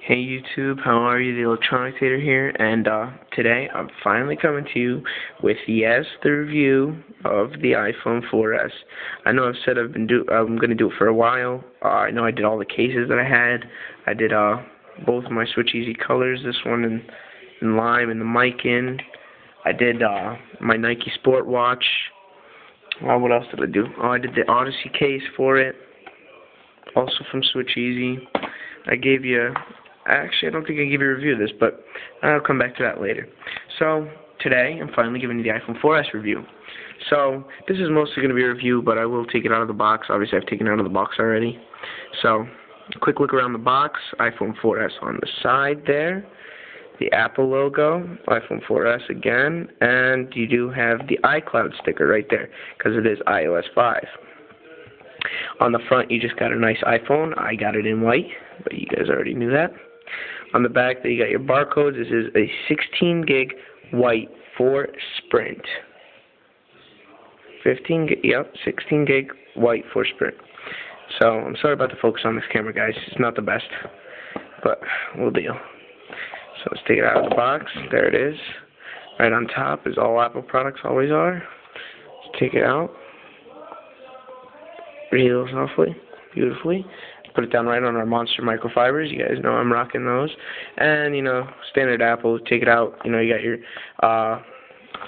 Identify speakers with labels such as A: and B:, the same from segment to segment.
A: Hey YouTube, how are you? The Electronic Tater here, and today I'm finally coming to you with the review of the iPhone 4S. I know I've said I'm going to do it for a while. I know I did all the cases that I had. I did both of my Switch Easy colors, this one in lime and the mic in. I did my Nike Sport watch. What else did I do? Oh, I did the Odyssey case for it, also from Switch Easy. Actually, I don't think I gave you a review of this, but I'll come back to that later. So, today, I'm finally giving you the iPhone 4S review. So, this is mostly going to be a review, but I will take it out of the box. Obviously, I've taken it out of the box already. So, a quick look around the box. iPhone 4S on the side there. The Apple logo. iPhone 4S again. And you do have the iCloud sticker right there, because it is iOS 5. On the front, you just got a nice iPhone. I got it in white, but you guys already knew that. On the back, there you got your barcodes. This is a 16 gig white for Sprint. 16 gig white for Sprint. So, I'm sorry about the focus on this camera, guys. It's not the best, but we'll deal. So, let's take it out of the box. There it is. Right on top, as all Apple products always are. Let's take it out. Real softly, beautifully. Put it down right on our Monster microfibers. You guys know I'm rocking those. And, standard Apple, take it out. You got your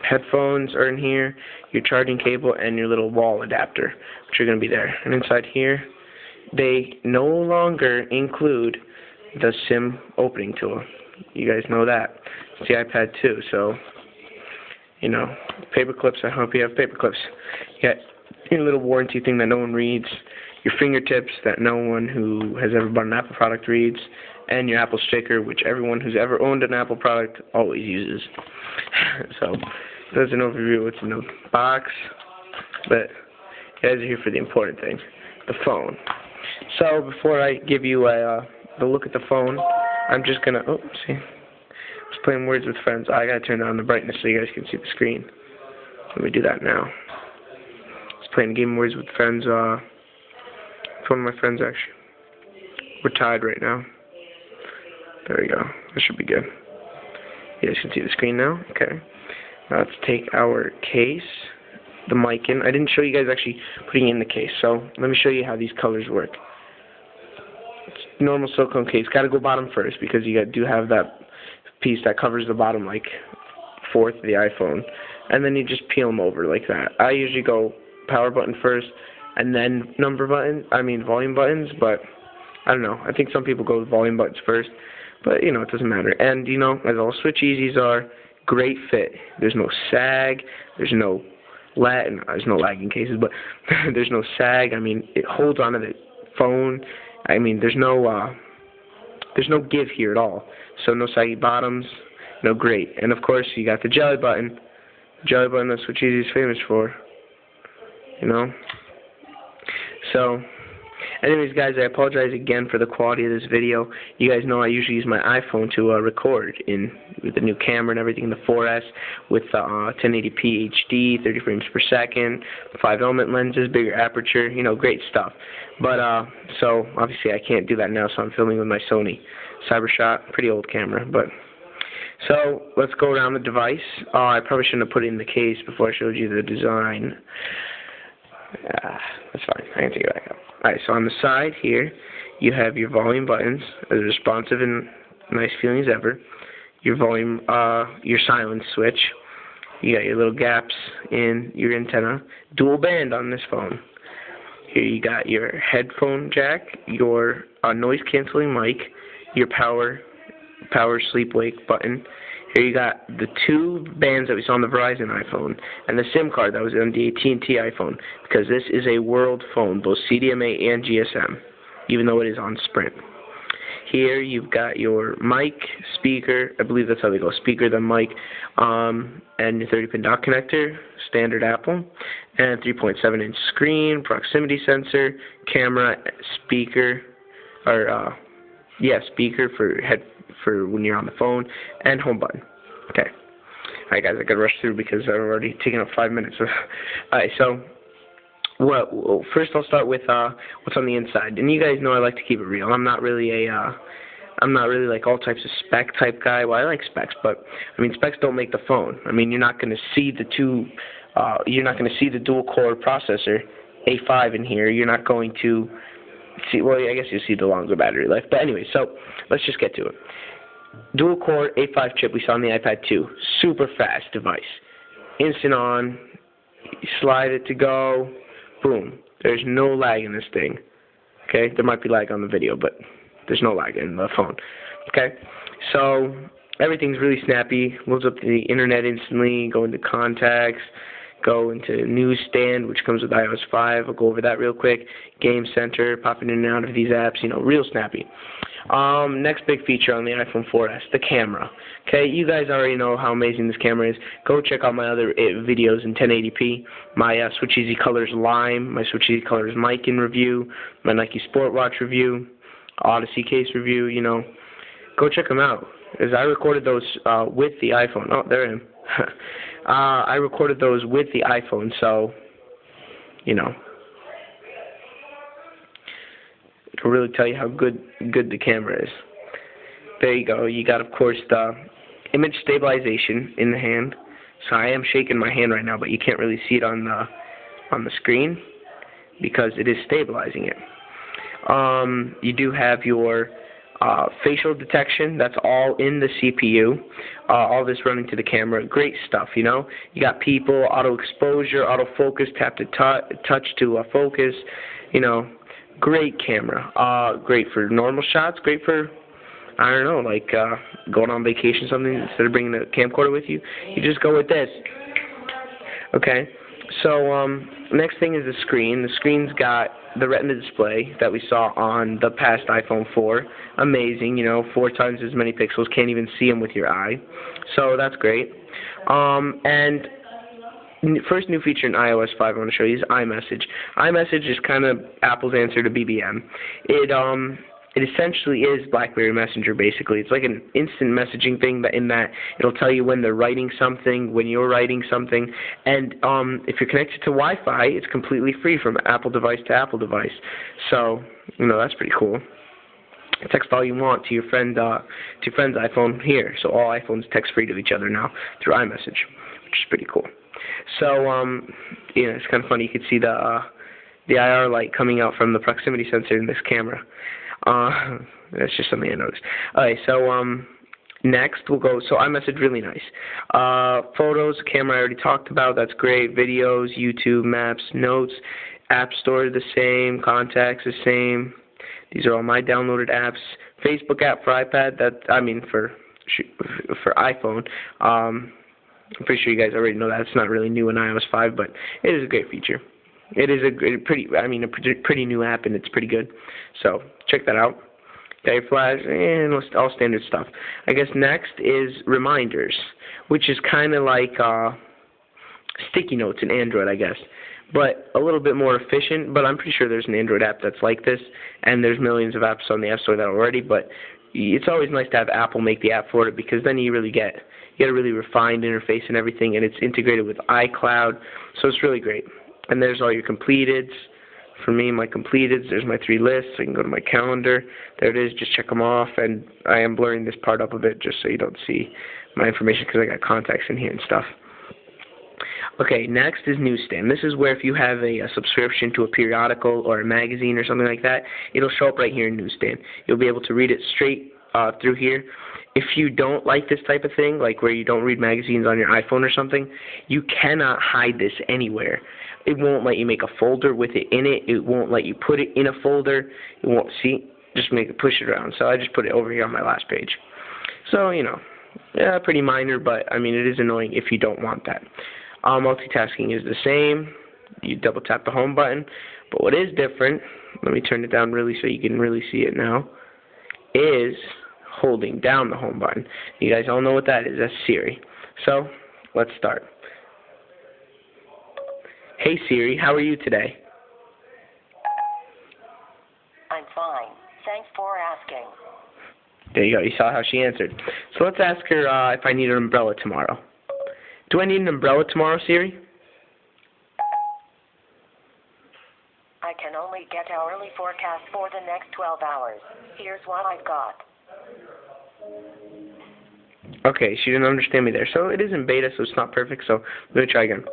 A: headphones are in here, your charging cable, and your little wall adapter, which are going to be there. And inside here, they no longer include the SIM opening tool. You guys know that. It's the iPad 2, so, paper clips. I hope you have paper clips. You got your little warranty thing that no one reads, your fingertips that no one who has ever bought an Apple product reads, and your Apple sticker, which everyone who's ever owned an Apple product always uses. So, that's an overview of what's in the box, but you guys are here for the important thing, the phone. So, before I give you the look at the phone, I'm just going to, I was playing Words with Friends. I got to turn down the brightness so you guys can see the screen. Let me do that now. Playing a game of Words with Friends, with one of my friends, actually. We're tied right now. There we go. That should be good. You guys can see the screen now? Okay. Now let's take our case, the mic in. I didn't show you guys actually putting in the case, so let me show you how these colors work. It's normal silicone case. Got to go bottom first, because you do have that piece that covers the bottom, like, fourth of the iPhone. And then you just peel them over like that. I usually go power button first, and then volume buttons, but I don't know. I think some people go with volume buttons first, but, it doesn't matter. And, as all Switch Easies are, great fit. There's no sag, there's no lagging cases, but there's no sag. It holds onto the phone. There's no give here at all. So no saggy bottoms, great. And, of course, you got the jelly button. Jelly button that Switch Easy is famous for. So, anyways, guys, I apologize again for the quality of this video. You guys know I usually use my iPhone to record with the new camera and everything, the 4S, with 1080p HD, 30 frames per second, 5-element lenses, bigger aperture, great stuff. But, so, obviously I can't do that now, so I'm filming with my Sony CyberShot, pretty old camera, but... So, let's go around the device. I probably shouldn't have put it in the case before I showed you the design. That's fine. I can take it back up. Alright, so on the side here, you have your volume buttons, as responsive and nice feeling as ever. Your volume, your silence switch. You got your little gaps in your antenna. Dual band on this phone. Here you got your headphone jack, your noise canceling mic, your power sleep wake button. Here you got the two bands that we saw on the Verizon iPhone, and the SIM card that was on the AT&T iPhone, because this is a world phone, both CDMA and GSM, even though it is on Sprint. Here you've got your mic, speaker, I believe that's how they go, speaker, then mic, and your 30-pin dock connector, standard Apple, and 3.7-inch screen, proximity sensor, camera, speaker, speaker for when you're on the phone, and home button. Okay. Alright, guys, I gotta rush through because I've already taken up 5 minutes. Alright, so, first I'll start with what's on the inside. And you guys know I like to keep it real. I'm not really a I'm not really like all types of spec type guy. Well, I like specs, but I mean specs don't make the phone. I mean you're not going to see the you're not going to see the dual core processor A5 in here. You're not going to see. Well, I guess you'll see the longer battery life. But anyway, so let's just get to it. Dual core A5 chip we saw on the iPad 2. Super fast device. Instant on. You slide it to go. Boom. There's no lag in this thing. Okay, there might be lag on the video, but there's no lag in the phone. Okay, so everything's really snappy. Loads up the internet instantly. Go into contacts. Go into Newsstand, which comes with iOS 5. I'll go over that real quick. Game Center, popping in and out of these apps. Real snappy. Next big feature on the iPhone 4S, the camera. Okay, you guys already know how amazing this camera is. Go check out my other videos in 1080p. My Switch Easy Colors Lime, my Switch Easy Colors Mic-In review, my Nike Sport Watch review, Odyssey case review, Go check them out. As I recorded those with the iPhone. Oh, there I am. I recorded those with the iPhone, so, it'll really tell you how good the camera is. There you go. You got, of course, the image stabilization in the hand. So I am shaking my hand right now, but you can't really see it on the screen because it is stabilizing it. You do have your facial detection. That's all in the CPU. All this running to the camera. Great stuff, You got people, auto exposure, auto focus, tap to touch to focus. Great camera. Great for normal shots. Great for, I don't know, like going on vacation or something. Instead of bringing a camcorder with you, you just go with this. Okay. So next thing is the screen. The screen's got the Retina display that we saw on the past iPhone 4. Amazing, 4 times as many pixels. Can't even see them with your eye. So that's great. And first new feature in iOS 5 I want to show you is iMessage. iMessage is kind of Apple's answer to BBM. It essentially is BlackBerry Messenger, basically. It's like an instant messaging thing, but in that it'll tell you when they're writing something, when you're writing something, and if you're connected to Wi-Fi, it's completely free from Apple device to Apple device. So, that's pretty cool. Text all you want to your friend's iPhone here. So all iPhones text free to each other now through iMessage, which is pretty cool. So, it's kind of funny. You can see the IR light coming out from the proximity sensor in this camera. That's just something I noticed. Alright, so next we'll go. So iMessage, really nice. Photos, camera I already talked about. That's great. Videos, YouTube, Maps, Notes, App Store the same. Contacts the same. These are all my downloaded apps. Facebook app for iPad. For iPhone. I'm pretty sure you guys already know that. It's not really new in iOS 5, but it is a great feature. It is a pretty new app, and it's pretty good. So check that out. Got your flash and all standard stuff. I guess next is reminders, which is kind of like sticky notes in Android, I guess, but a little bit more efficient. But I'm pretty sure there's an Android app that's like this, and there's millions of apps on the App Store that already. But it's always nice to have Apple make the app for it, because then you get a really refined interface and everything, and it's integrated with iCloud, so it's really great. And there's all your completeds. For me, my completeds, there's my 3 lists. I can go to my calendar. There it is. Just check them off. And I am blurring this part up a bit just so you don't see my information, because I got contacts in here and stuff. Okay, next is Newsstand. This is where if you have a subscription to a periodical or a magazine or something like that, it'll show up right here in Newsstand. You'll be able to read it straight through here. If you don't like this type of thing, like where you don't read magazines on your iPhone or something, you cannot hide this anywhere. It won't let you make a folder with it in it. It won't let you put it in a folder. It won't, just push it around. So I just put it over here on my last page. So, yeah, pretty minor, but it is annoying if you don't want that. Multitasking is the same. You double tap the home button. But what is different, let me turn it down really so you can really see it now, is holding down the home button. You guys all know what that is. That's Siri. So, let's start. Hey Siri, how are you today?
B: I'm fine. Thanks for asking.
A: There you go. You saw how she answered. So let's ask her if I need an umbrella tomorrow. Do I need an umbrella tomorrow, Siri?
B: I can only get hourly forecast for the next 12 hours. Here's what I've got.
A: Okay, she didn't understand me there. So it is in beta, so it's not perfect, so let me try again.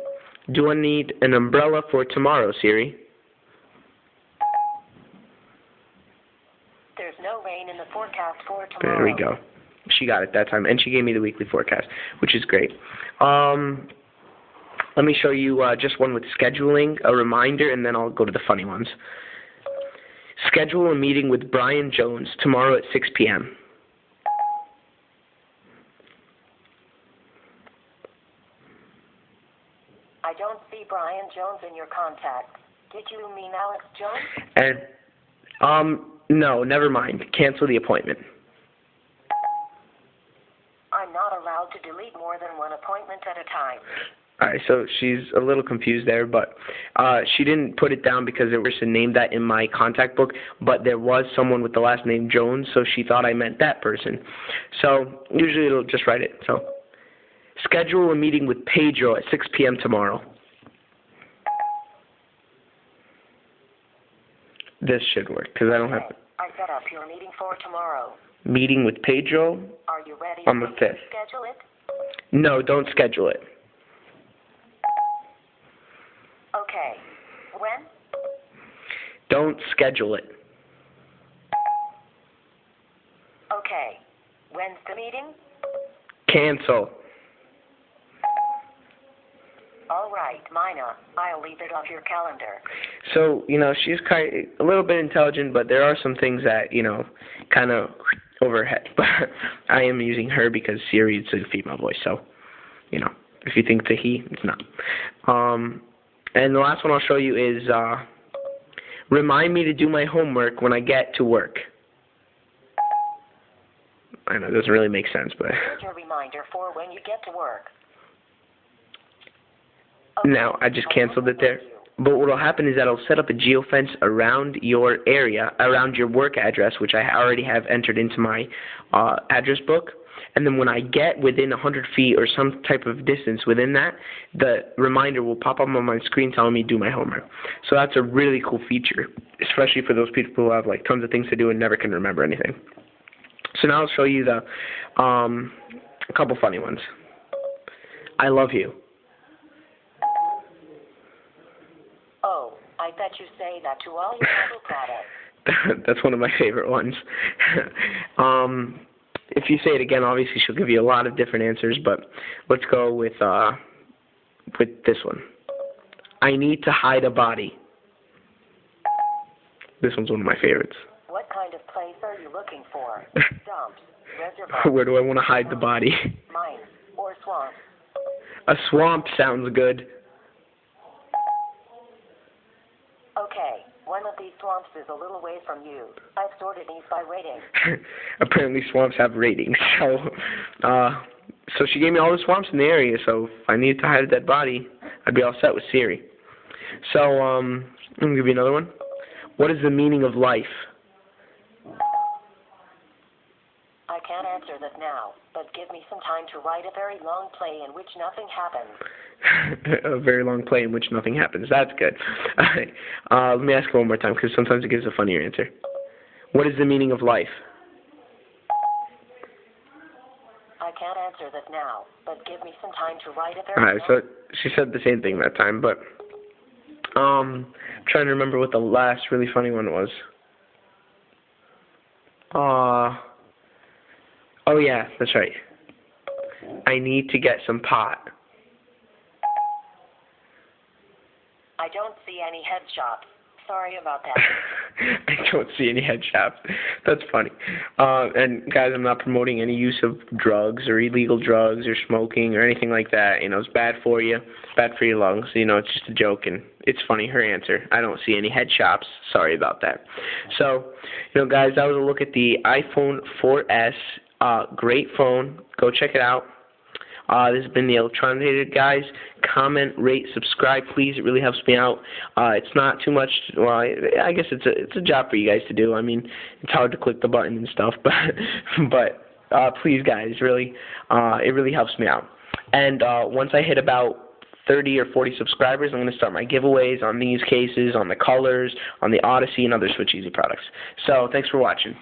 A: Do I need an umbrella for tomorrow, Siri?
B: There's no rain in the forecast for tomorrow.
A: There we go. She got it that time, and she gave me the weekly forecast, which is great. Let me show you just one with scheduling, a reminder, and then I'll go to the funny ones. Schedule a meeting with Brian Jones tomorrow at 6 p.m.
B: I don't see Brian Jones in your contacts. Did you mean Alex Jones?
A: And, no, never mind. Cancel the appointment.
B: I'm not allowed to delete more than one appointment at a time.
A: Alright, so she's a little confused there, but she didn't put it down because there was a name that in my contact book, but there was someone with the last name Jones, so she thought I meant that person. So usually it'll just write it. So schedule a meeting with Pedro at 6 p.m. tomorrow. This should work because I don't have
B: I set up your meeting for tomorrow.
A: meeting with Pedro
B: Are you ready
A: on the
B: to
A: 5th.
B: schedule it?
A: No, don't schedule it.
B: Okay. When?
A: Don't schedule it.
B: Okay. When's the meeting?
A: Cancel.
B: All right, Mina. I'll leave it off your calendar.
A: So, she's a little bit intelligent, but there are some things that, kind of over her head. But I am using her because Siri is a female voice, so, if you think it's a he, it's not. And the last one I'll show you is, remind me to do my homework when I get to work. I know, it doesn't really make sense, but...
B: Here's your reminder for when you get to work. Okay.
A: Now, I just canceled it there. But what will happen is that I'll set up a geofence around your area, around your work address, which I already have entered into my address book. And then when I get within 100 feet or some type of distance within that, the reminder will pop up on my screen telling me to do my homework. So that's a really cool feature, especially for those people who have tons of things to do and never can remember anything. So now I'll show you a couple funny ones. I love you.
B: Oh, I bet you say that to all your Apple products.
A: That's one of my favorite ones. If you say it again, obviously she'll give you a lot of different answers, but let's go with this one. I need to hide a body. This one's one of my favorites.
B: What kind of place are you looking for? Dumps, reservoirs,
A: Where do I want to hide the body?
B: mines, or swamps?
A: A swamp sounds good.
B: Okay, one of these swamps is a little way from you. I've sorted these by rating.
A: Apparently swamps have ratings. So she gave me all the swamps in the area, so if I needed to hide a dead body, I'd be all set with Siri. So, I'm going to give you another one. What is the meaning of life?
B: I can't answer this now, but give me some time to write a very long play in which nothing happens.
A: A very long play in which nothing happens. That's good. All right. Let me ask it one more time, because sometimes it gives a funnier answer. What is the meaning of life?
B: I can't answer this now, but give me some time to write a very
A: All right, so she said the same thing that time, but I'm trying to remember what the last really funny one was. Oh yeah, that's right. I need to get some pot.
B: I don't see any head shops. Sorry about that.
A: I don't see any head shops. That's funny. And guys, I'm not promoting any use of drugs or illegal drugs or smoking or anything like that. It's bad for you. It's bad for your lungs. It's just a joke, and it's funny. Her answer. I don't see any head shops. Sorry about that. So, guys, that was a look at the iPhone 4S. Great phone. Go check it out. This has been the Electronicated guys. Comment, rate, subscribe, please. It really helps me out. It's not too much. Well, I guess it's a job for you guys to do. I mean, it's hard to click the button and stuff, but please, guys, really, it really helps me out. And once I hit about 30 or 40 subscribers, I'm going to start my giveaways on these cases, on the colors, on the Odyssey, and other Switch Easy products. So, thanks for watching.